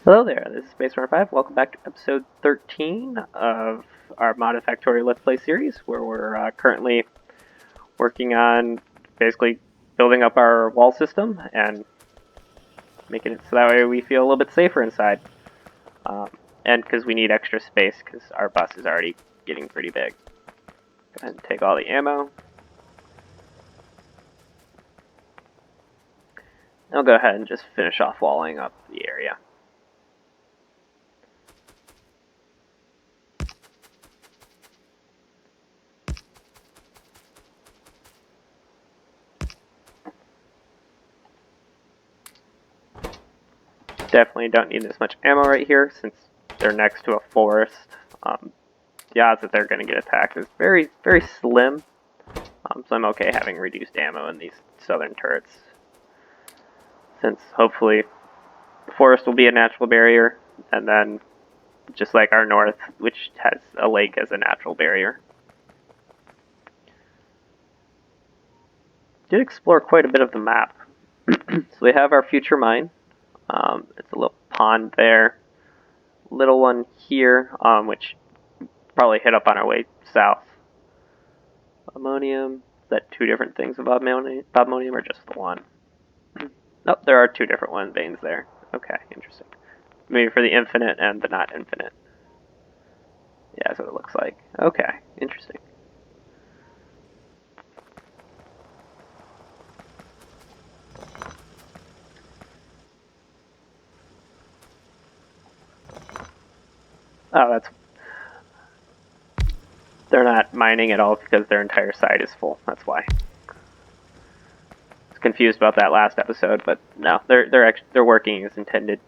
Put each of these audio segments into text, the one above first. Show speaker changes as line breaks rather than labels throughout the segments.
Hello there, this is Space Runner 5. Welcome back to episode 13 of our modded Factorio Let's Play series, where we're currently working on basically building up our wall system and making it so that way we feel a little bit safer inside. And because we need extra space because our bus is already getting pretty big. Go ahead and take all the ammo. I'll go ahead and just finish off walling up the area. Definitely don't need this much ammo right here since they're next to a forest. The odds that they're going to get attacked is very, very slim. So I'm okay having reduced ammo in these southern turrets. Since hopefully the forest will be a natural barrier, and then just like our north, which has a lake as a natural barrier. Did explore quite a bit of the map. So we have our future mine. It's a little pond there. Little one here, which probably hit up on our way south. Ammonium. Is that two different things of ammonium or just the one? Nope, there are two different veins there. Okay, interesting. Maybe for the infinite and the not infinite. Yeah, that's what it looks like. Okay, interesting. Oh, that's... They're not mining at all because their entire side is full. That's why. I was confused about that last episode, but no, they're working as intended.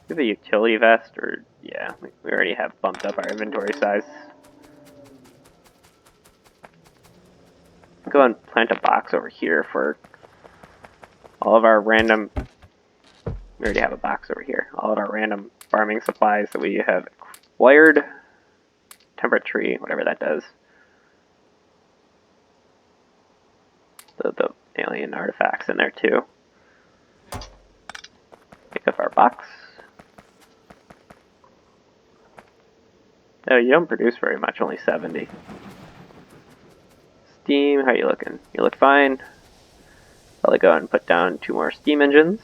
Do we have a utility vest, or yeah, we already have bumped up our inventory size. Go and plant a box over here for all of our random... We already have a box over here. All of our random farming supplies that we have acquired. Temperate tree, whatever that does. The alien artifacts in there too. Pick up our box. Oh, you don't produce very much, only 70. Steam, how you looking? You look fine. Probably go and put down 2 more steam engines.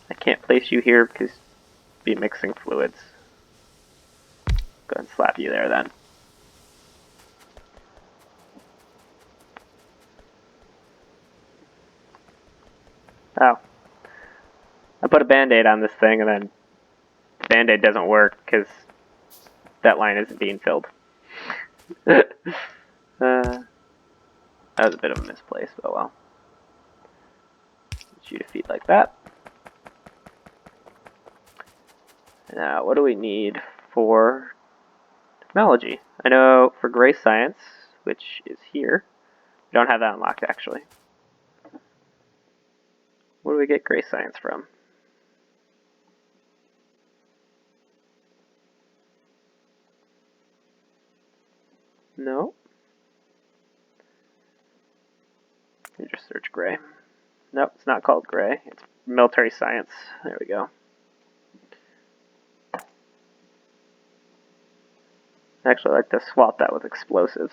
I can't place you here because be mixing fluids. Go ahead and slap you there then. Oh. I put a band-aid on this thing and then the band-aid doesn't work because that line isn't being filled. That was a bit of a misplace, but well. Get you to feed like that. Now, what do we need for technology? I know for gray science, which is here, we don't have that unlocked actually. Where do we get gray science from? No. You just search gray. Nope, it's not called gray. It's military science. There we go. Actually, I like to swap that with explosives.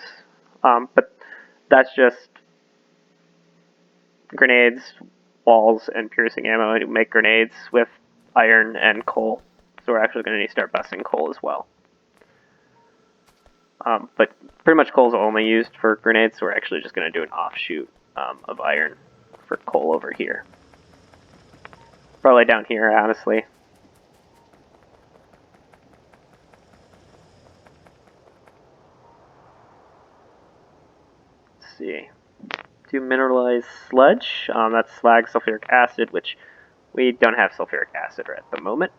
But that's just grenades, walls, and piercing ammo to make grenades with iron and coal. So we're actually going to need to start busting coal as well. But pretty much coal is only used for grenades, so we're actually just going to do an offshoot of iron for coal over here. Probably down here, honestly. Let's see. Do mineralized sludge. That's slag sulfuric acid, which we don't have sulfuric acid at the moment.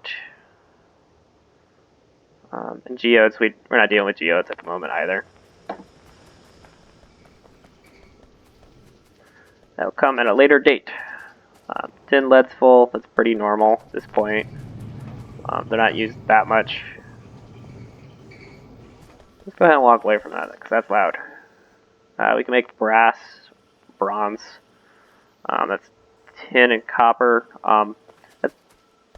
And geodes, we're not dealing with geodes at the moment either. That'll come at a later date. Tin lead's full. That's pretty normal at this point. They're not used that much. Let's go ahead and walk away from that because that's loud. We can make brass, bronze. That's tin and copper. That's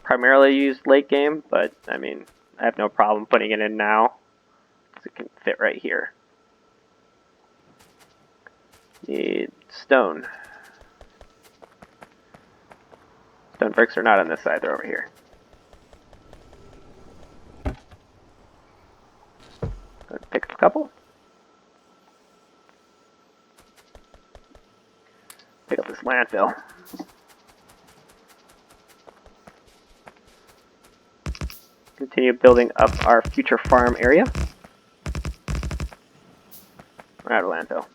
primarily used late game, but I mean, I have no problem putting it in now, because it can fit right here. Need stone. Stone bricks are not on this side, they're over here. Pick up a couple. Pick up this landfill. Continue building up our future farm area. We're out of landfill.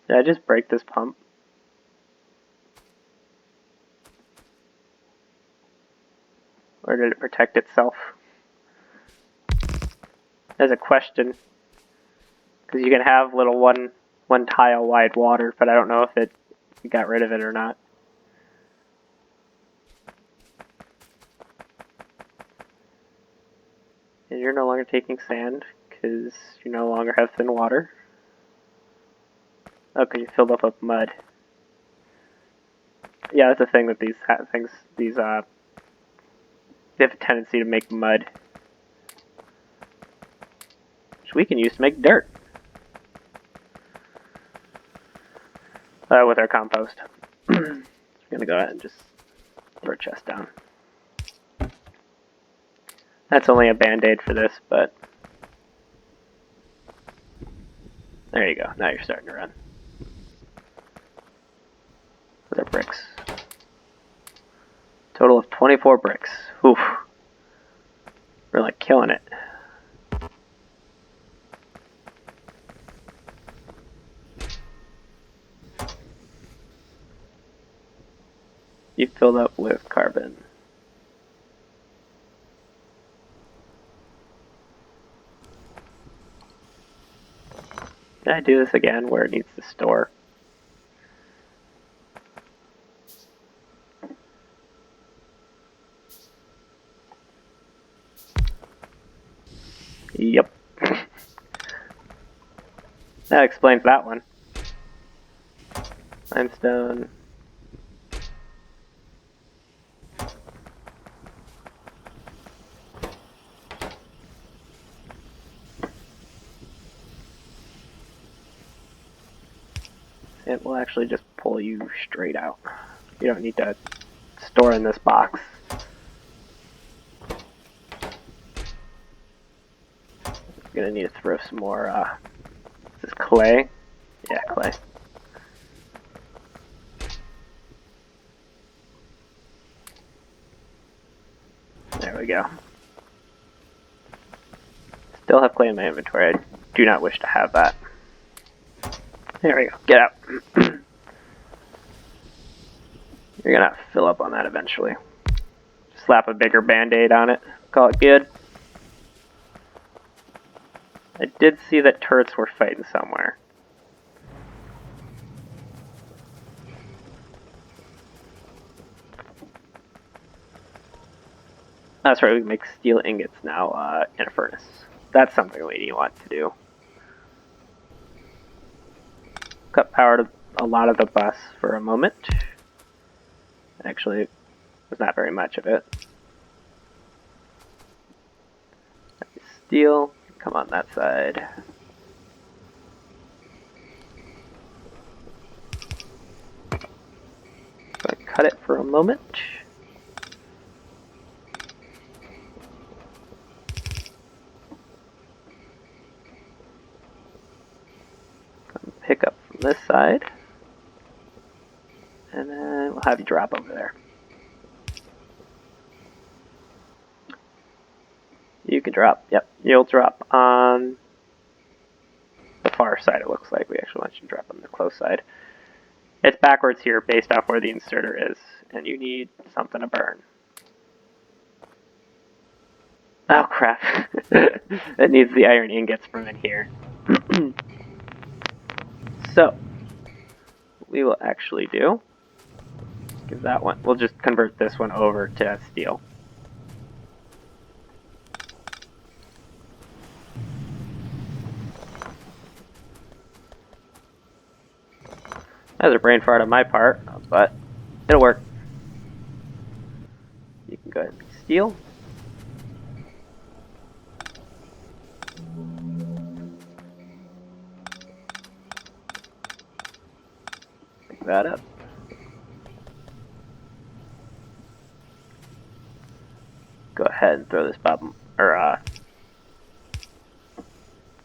Did I just break this pump? Or did it protect itself? There's a question. Because you can have little one tile wide water, but I don't know if it got rid of it or not. And you're no longer taking sand, because you no longer have thin water. Oh, because you filled up with mud. Yeah, that's the thing that these they have a tendency to make mud. Which we can use to make dirt. With our compost. So I'm gonna go ahead and just throw a chest down. That's only a band-aid for this, but there you go. Now you're starting to run. With our bricks. Total of 24 bricks. Oof. We're like killing it. You filled up with carbon. Can I do this again where it needs to store? Yep. That explains that one. Limestone. It will actually just pull you straight out. You don't need to store in this box. I'm gonna need to throw some more, is this clay? Yeah, clay. There we go. Still have clay in my inventory. I do not wish to have that. There we go. Get out. You're gonna have to fill up on that eventually. Slap a bigger band-aid on it. Call it good. I did see that turrets were fighting somewhere. That's right, we can make steel ingots now in a furnace. That's something we want to do. Cut power to a lot of the bus for a moment. Actually, there's not very much of it. Steel, come on that side. So I cut it for a moment. Pick up from this side. And then we'll have you drop over there. You can drop. Yep, you'll drop on the far side, it looks like. We actually want you to drop on the close side. It's backwards here based off where the inserter is, and you need something to burn. Oh crap. It needs the iron ingots from in here. So, what we will actually do, give that one, we'll just convert this one over to steel. That was a brain fart on my part, but it'll work. You can go ahead and be steel. Pick that up. Go ahead and throw this bottom, or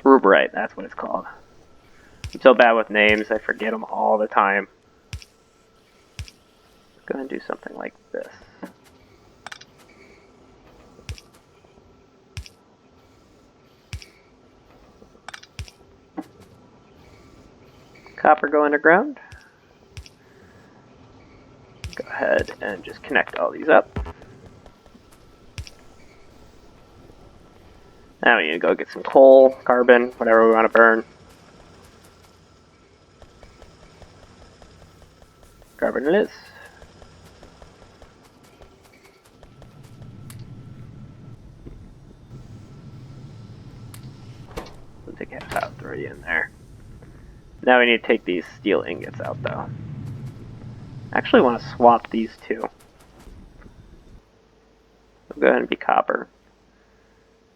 reworking, that's what it's called. I'm so bad with names, I forget them all the time. Let's go ahead and do something like this. Copper go underground. Go ahead and just connect all these up. Now we need to go get some coal, carbon, whatever we want to burn. Carbon it is. We'll take half out, throw it in there. Now we need to take these steel ingots out though. I actually want to swap these two. So go ahead and be copper.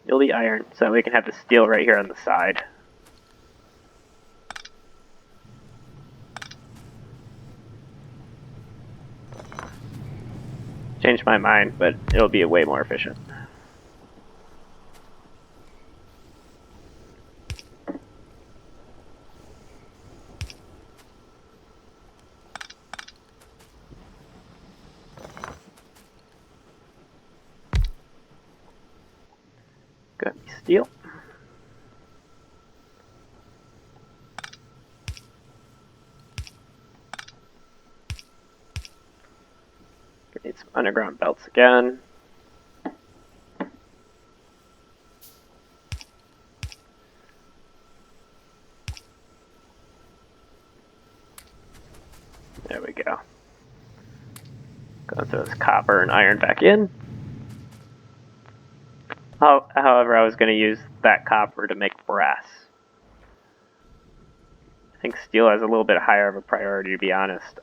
You'll be iron, so we can have the steel right here on the side. Changed my mind, but it'll be way more efficient. Go ahead and be steel. Need some underground belts again. There we go. Go throw this copper and iron back in. However, I was going to use that copper to make brass. I think steel has a little bit higher of a priority, to be honest.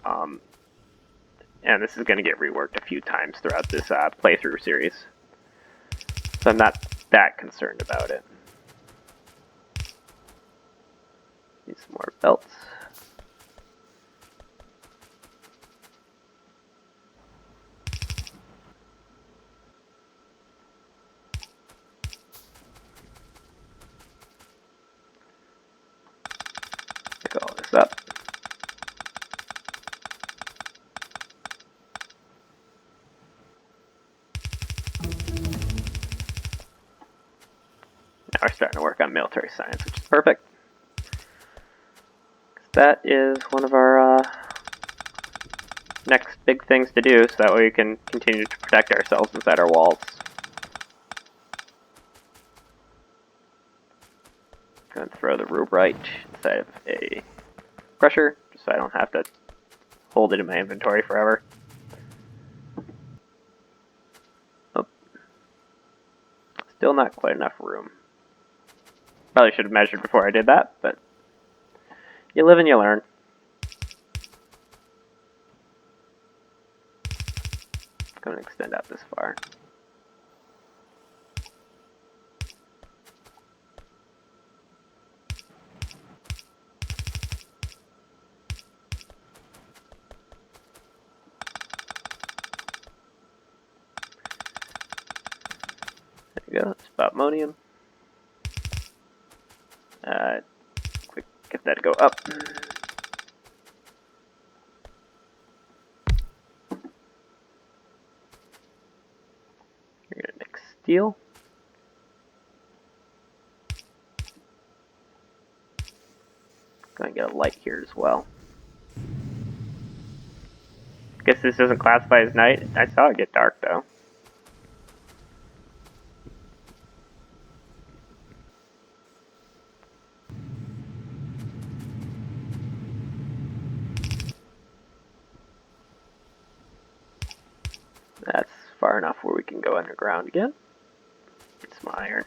And this is going to get reworked a few times throughout this playthrough series. So I'm not that concerned about it. Need some more belts. Pick all this up. Now we're starting to work on military science, which is perfect. That is one of our next big things to do, so that way we can continue to protect ourselves inside our walls. Going to throw the reworking inside of a crusher, just so I don't have to hold it in my inventory forever. Oh. Still not quite enough room. Probably should have measured before I did that, but you live and you learn. I'm going to extend out this far. There we go, spotmonium. Quick, get that to go up. You're going to mix steel. Going to get a light here as well. Guess this doesn't classify as night. I saw it get dark though. That's far enough where we can go underground again. Get some iron.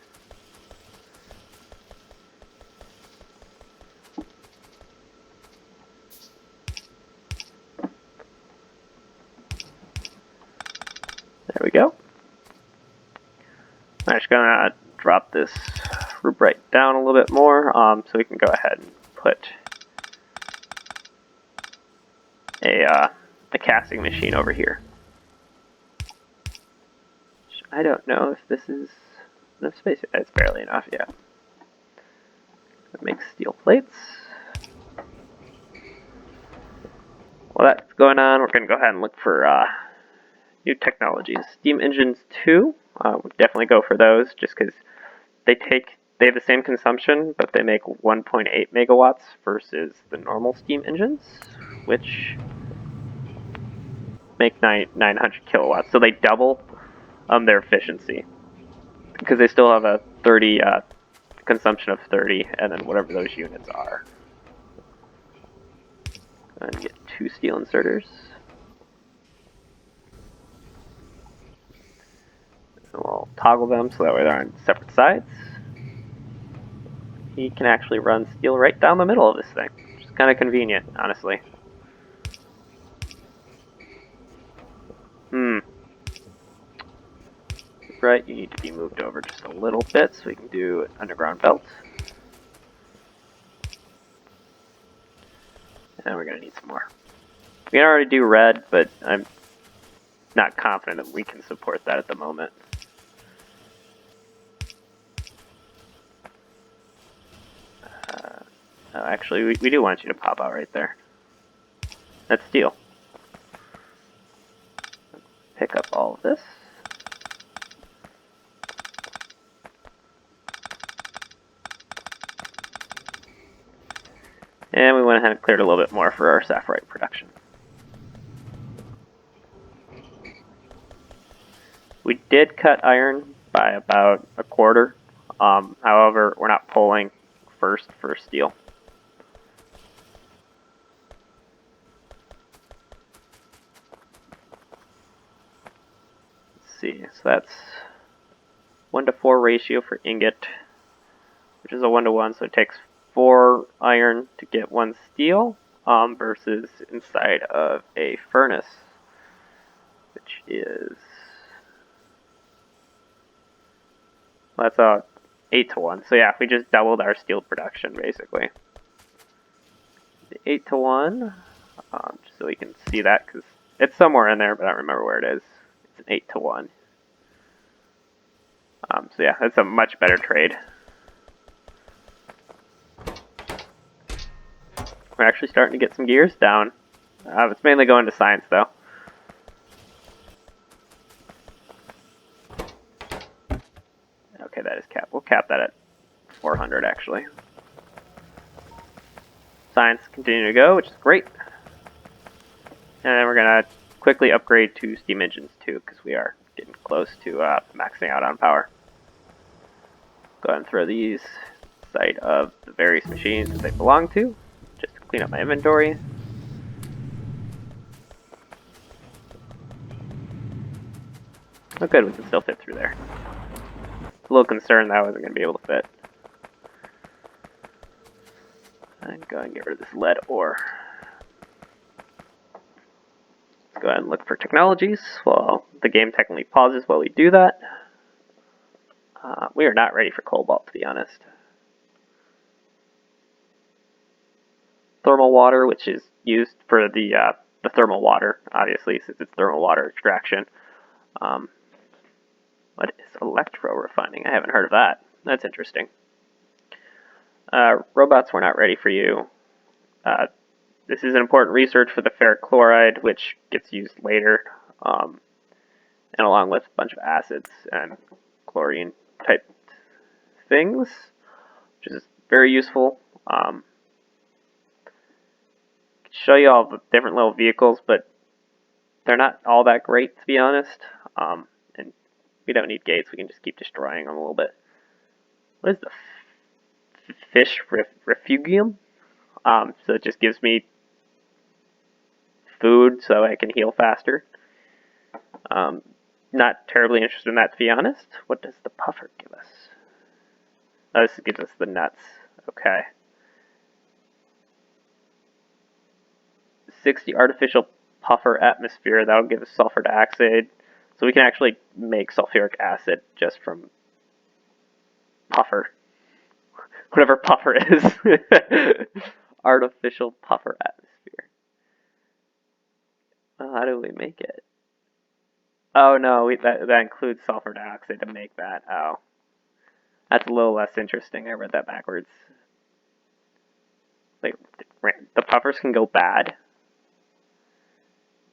we go. I'm just gonna drop this rubrite down a little bit more, so we can go ahead and put a casting machine over here. I don't know if this is enough space. It's barely enough, yeah. Make steel plates. While that's going on, we're going to go ahead and look for new technologies. Steam engines 2, we'll definitely go for those just because they have the same consumption, but they make 1.8 megawatts versus the normal steam engines, which make 900 kilowatts. So they double their efficiency because they still have a 30 consumption of 30, and then whatever those units are. And get 2 steel inserters. And we'll toggle them so that way they're on separate sides. He can actually run steel right down the middle of this thing, which is kind of convenient, honestly. Right, you need to be moved over just a little bit so we can do an underground belt. And we're going to need some more. We can already do red, but I'm not confident that we can support that at the moment. Actually, we do want you to pop out right there. That's steel. Pick up all of this. And we went ahead and cleared a little bit more for our sapphirite production. We did cut iron by about a quarter. However, we're not pulling first for steel. Let's see, so that's 1-to-4 ratio for ingot, which is a 1-to-1, so it takes 4 iron to get 1 steel, versus inside of a furnace, which is, well, that's a 8-to-1. So yeah, we just doubled our steel production basically. The 8-to-1, just so we can see that because it's somewhere in there, but I don't remember where it is. It's an 8-to-1. So yeah, that's a much better trade. We're actually starting to get some gears down. It's mainly going to science though. Okay, that is cap. We'll cap that at 400 actually. Science continue to go, which is great. And then we're going to quickly upgrade to steam engines too, because we are getting close to maxing out on power. Go ahead and throw these side of the various machines that they belong to, just to clean up my inventory. Oh good, we can still fit through there. A little concerned that I wasn't going to be able to fit. And go ahead and get rid of this lead ore. Let's go ahead and look for technologies. Well, the game technically pauses while we do that. We are not ready for cobalt, to be honest. Thermal water, which is used for the thermal water, obviously, since it's thermal water extraction. What is electro refining? I haven't heard of that. That's interesting. Robots, we're not ready for you. This is an important research for the ferric chloride, which gets used later, and along with a bunch of acids and chlorine type things, which is very useful. Show you all the different little vehicles, but they're not all that great, to be honest. And we don't need gates, we can just keep destroying them a little bit. What is the fish refugium? So it just gives me food so I can heal faster. Not terribly interested in that, to be honest. What does the puffer give us? Oh, this gives us the nuts. Okay. 60 artificial puffer atmosphere. That'll give us sulfur dioxide. So we can actually make sulfuric acid just from puffer. Whatever puffer is. Artificial puffer atmosphere. Well, how do we make it? Oh no, that includes sulfur dioxide to make that. Oh. That's a little less interesting. I read that backwards. Wait, the puffers can go bad.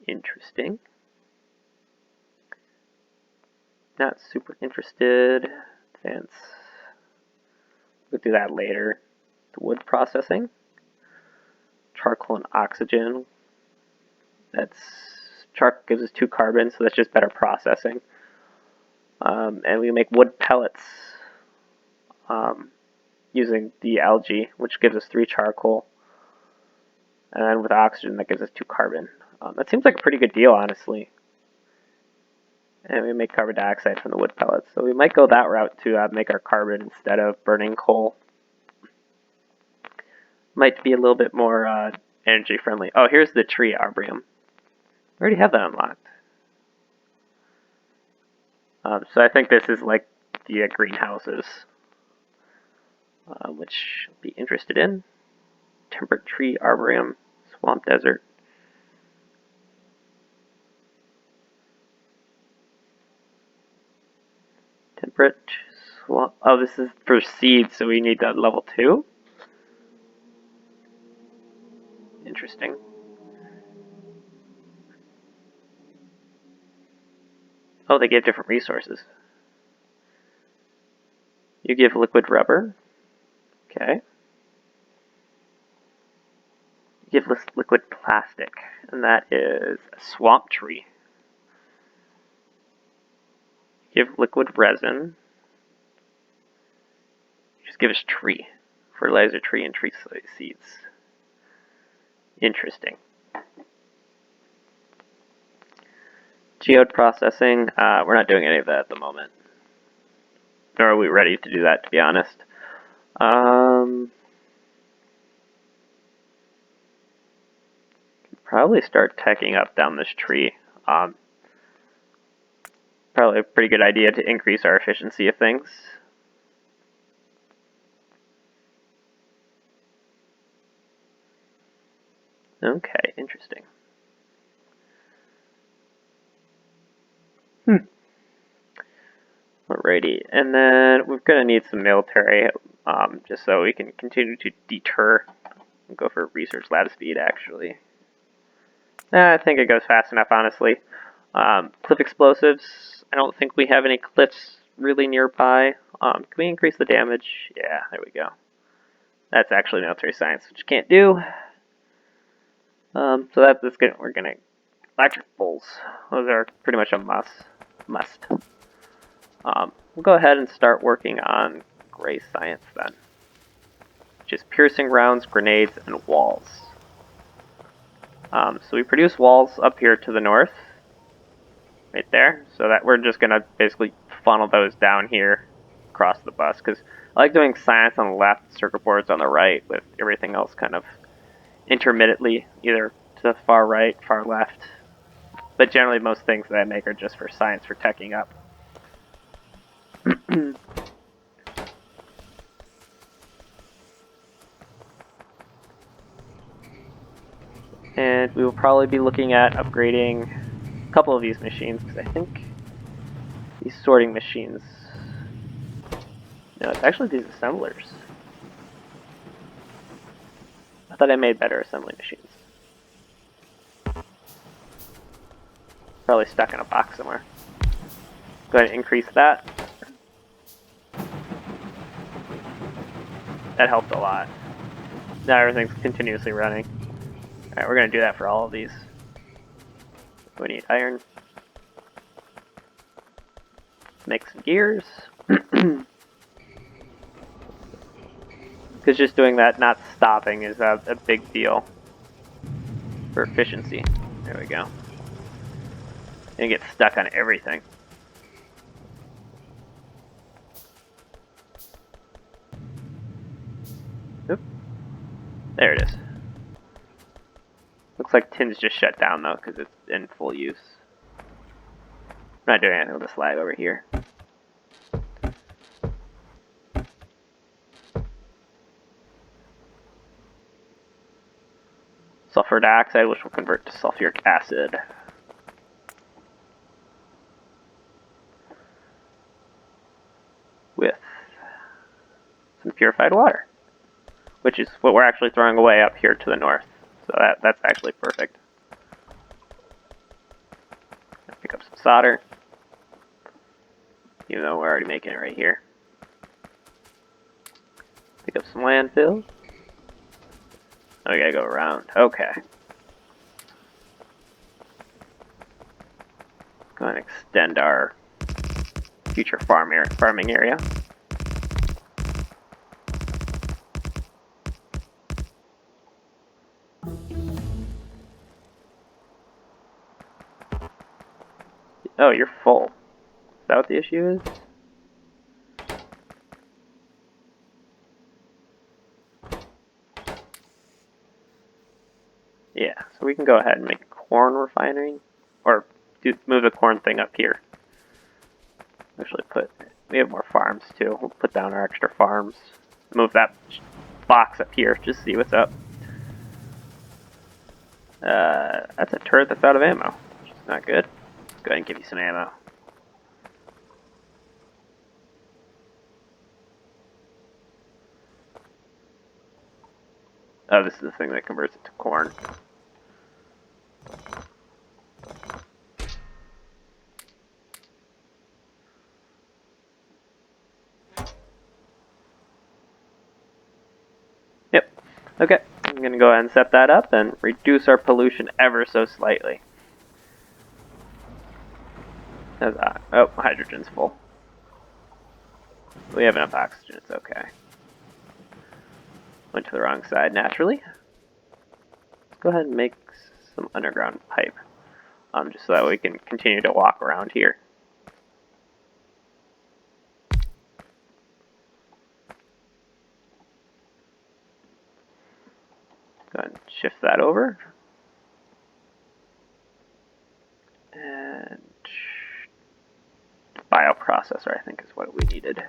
Interesting. Not super interested. Advance. We'll do that later. The wood processing. Charcoal and oxygen. That's charcoal gives us 2 carbon, so that's just better processing. And we make wood pellets using the algae, which gives us 3 charcoal. And then with oxygen, that gives us 2 carbon. That seems like a pretty good deal, honestly. And we make carbon dioxide from the wood pellets. So we might go that route to make our carbon instead of burning coal. Might be a little bit more energy friendly. Oh, here's the tree arboreum. We already have that unlocked. So I think this is like the greenhouses, which I'll be interested in. Temperate tree arboreum, swamp desert. Temperate swamp. Oh, this is for seeds, so we need that level 2. Interesting. Oh, they give different resources. You give liquid rubber. Okay. You give liquid plastic, and that is a swamp tree. You give liquid resin. Just give us tree. Fertilizer tree and tree seeds. Interesting. Geode processing, we're not doing any of that at the moment. Nor are we ready to do that, to be honest. Probably start teching up down this tree. Probably a pretty good idea to increase our efficiency of things. Okay, interesting. Alrighty, and then we're going to need some military, just so we can continue to deter. We'll go for research lab speed, actually. I think it goes fast enough, honestly. Cliff explosives. I don't think we have any cliffs really nearby. Can we increase the damage? Yeah, there we go. That's actually military science, which you can't do. So that's good. We're gonna electric bolts. Those are pretty much a must. We'll go ahead and start working on gray science then, which is piercing rounds, grenades, and walls. So we produce walls up here to the north, right there, so that we're just gonna basically funnel those down here across the bus, because I like doing science on the left, circuit boards on the right, with everything else kind of intermittently, either to the far right, far left. But generally most things that I make are just for science, for teching up. And we will probably be looking at upgrading a couple of these machines, because I think these sorting machines... No, it's actually these assemblers. I thought I made better assembly machines. Probably stuck in a box somewhere. Go ahead and increase that. That helped a lot. Now everything's continuously running. Alright, we're going to do that for all of these. We need iron. Make some gears. Because just doing that, not stopping, is a big deal for efficiency. There we go. And get stuck on everything. Oop. There it is. Looks like tin's just shut down though, because it's in full use. I'm not doing anything with the slag over here. Sulfur dioxide, which will convert to sulfuric acid. With some purified water, which is what we're actually throwing away up here to the north. So that's actually perfect. Pick up some solder, even though we're already making it right here. Pick up some landfill. Oh, we gotta go around. Okay. Go ahead and extend our future farming area. Oh, you're full. Is that what the issue is? Yeah, so we can go ahead and make a corn refinery, or move the corn thing up here. Actually we have more farms too. We'll put down our extra farms. Move that box up here, just see what's up. That's a turret that's out of ammo, which is not good. Let's go ahead and give you some ammo. Oh, this is the thing that converts it to corn. Yep. Okay, I'm going to go ahead and set that up and reduce our pollution ever so slightly. Oh, hydrogen's full. We have enough oxygen, it's okay. Went to the wrong side, naturally. Let's go ahead and make some underground pipe, just so that we can continue to walk around here. Go ahead and shift that over. And bioprocessor, I think, is what we needed.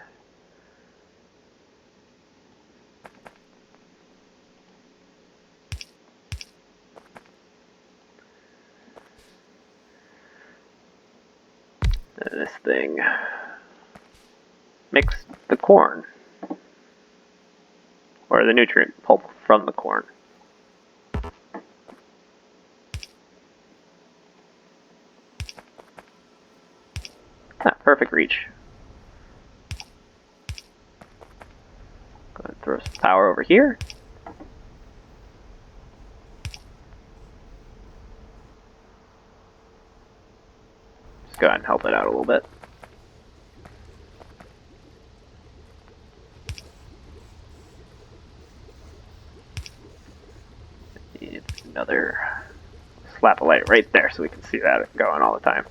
And this thing makes the corn, or the nutrient pulp from the corn. Perfect reach. Go ahead and throw some power over here. Just go ahead and help it out a little bit. Need another slap of light right there so we can see that going all the time.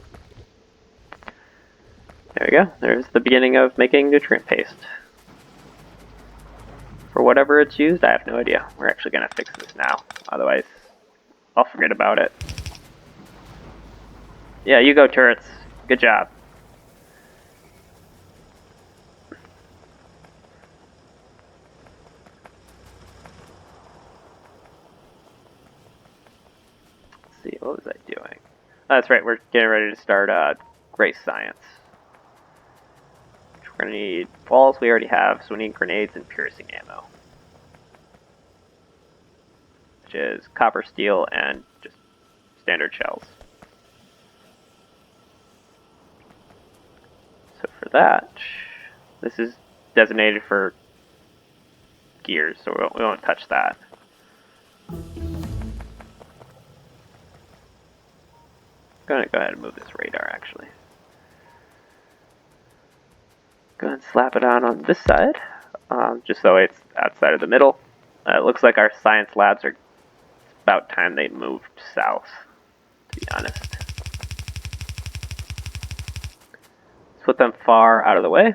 There we go. There's the beginning of making nutrient paste. For whatever it's used, I have no idea. We're actually going to fix this now. Otherwise, I'll forget about it. Yeah, you go, turrets. Good job. Let's see, what was I doing? Oh, that's right, we're getting ready to start race science. We're going to need walls we already have, so we need grenades and piercing ammo. Which is copper, steel, and just standard shells. So for that, this is designated for gears, so we won't touch that. I'm going to go ahead and move this radar, actually. Go ahead and slap it on this side, just so it's outside of the middle. It looks like our science labs are about time they moved south, to be honest. Let's put them far out of the way.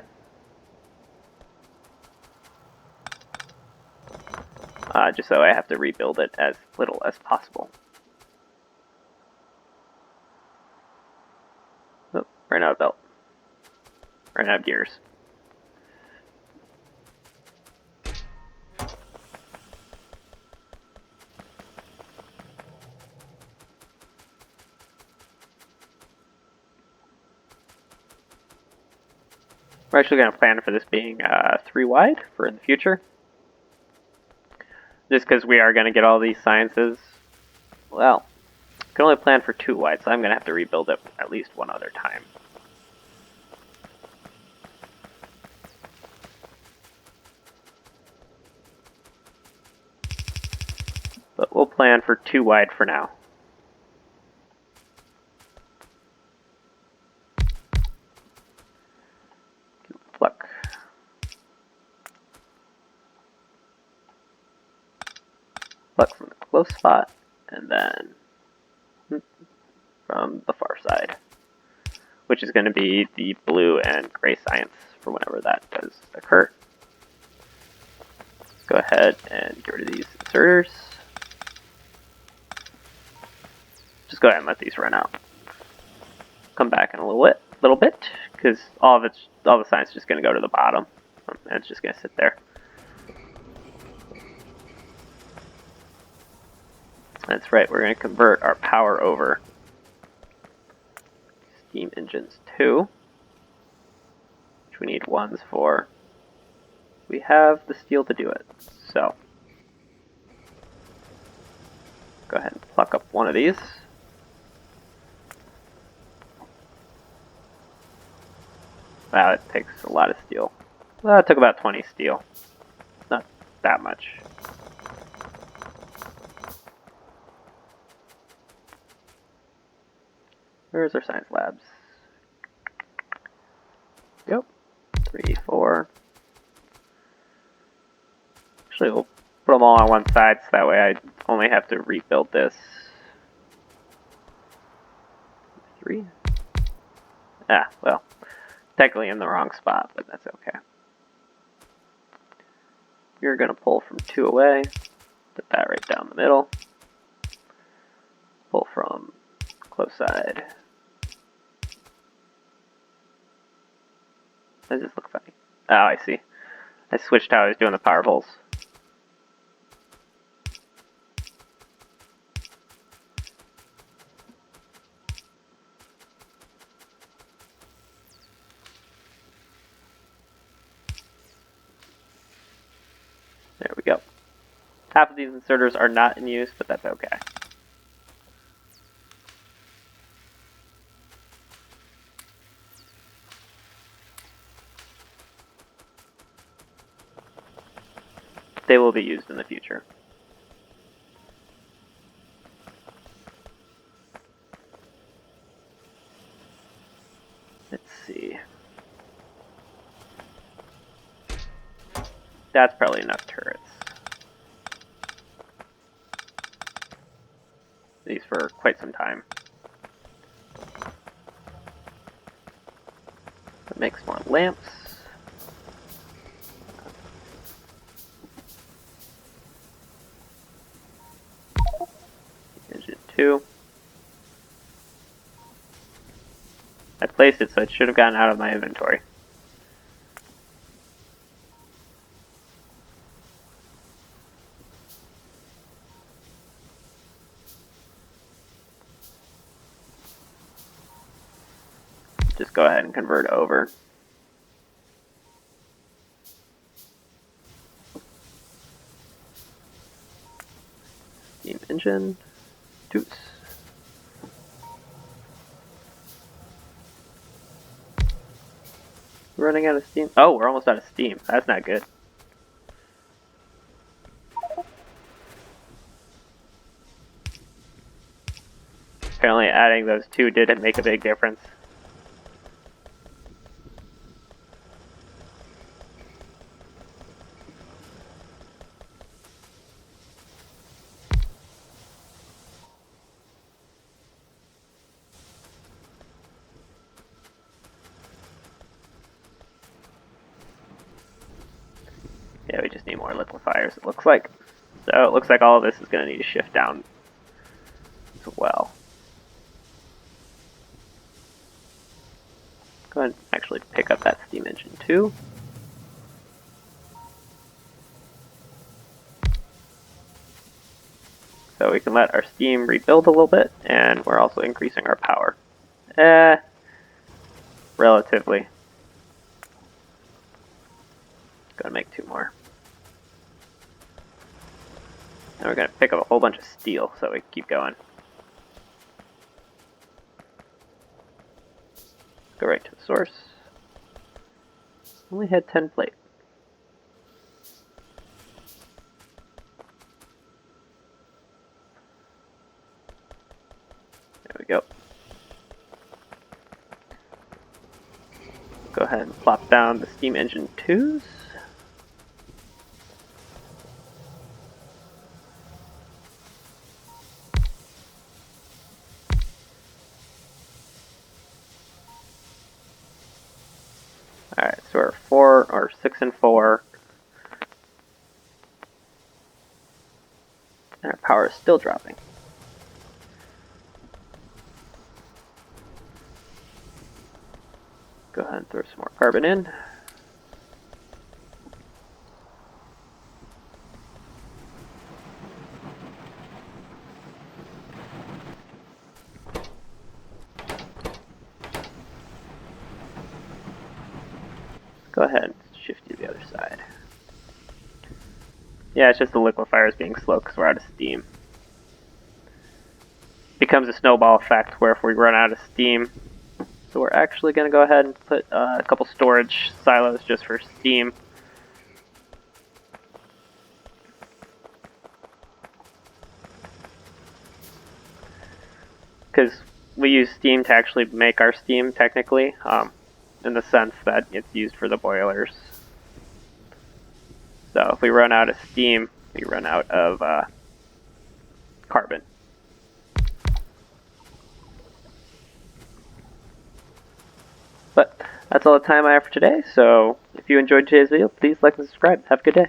Just so I have to rebuild it as little as possible. Oh, Ran out of belt. Ran out of gears. We're actually going to plan for this being 3 wide for in the future. Just because we are going to get all these sciences. Well, I can only plan for 2 wide, so I'm going to have to rebuild it at least one other time. But we'll plan for 2 wide for now. Pluck. Pluck from the close spot, and then from the far side, which is going to be the blue and gray science for whenever that does occur. Go ahead and get rid of these inserters. Just go ahead and let these run out. Come back in a little bit, because all the science is just going to go to the bottom, and it's just going to sit there. That's right, we're going to convert our power over. Steam engines 2, which we need 1s for. We have the steel to do it, so go ahead and pluck up one of these. Wow, it takes a lot of steel. Well, it took about 20 steel. Not that much. Where's our science labs? Yep. 3, 4. Actually, we'll put them all on one side, so that way I only have to rebuild this. 3. Ah, well, technically in the wrong spot, but that's okay. You're going to pull from 2 away, put that right down the middle. Pull from close side. Does this look funny? Oh, I see. I switched how I was doing the power pulls. There we go. Half of these inserters are not in use, but that's okay. They will be used in the future. Let's see. That's probably enough turrets. These for quite some time. That makes more lamps. Engine 2. I placed it so it should have gotten out of my inventory. Just go ahead and convert over. Steam engine. Toots. Running out of steam. Oh, we're almost out of steam. That's not good. Apparently adding those 2 didn't make a big difference. Yeah, we just need more liquefiers, it looks like. So it looks like all of this is going to need to shift down as well. Go ahead and actually pick up that steam engine too. So we can let our steam rebuild a little bit, and we're also increasing our power. Relatively. Gonna make 2 more. And we're gonna pick up a whole bunch of steel so we can keep going. Go right to the source. Only had 10 plate. There we go. Go ahead and plop down the steam engine 2s. Alright, so we're 4 or 6 and 4. And our power is still dropping. Go ahead and throw some more carbon in. Go ahead and shift you to the other side. Yeah, it's just the liquefiers being slow because we're out of steam. Becomes a snowball effect where if we run out of steam, so we're actually going to go ahead and put a couple storage silos just for steam. Because we use steam to actually make our steam, technically, in the sense that it's used for the boilers. So if we run out of steam, we run out of carbon. But that's all the time I have for today, so if you enjoyed today's video, please like and subscribe. Have a good day.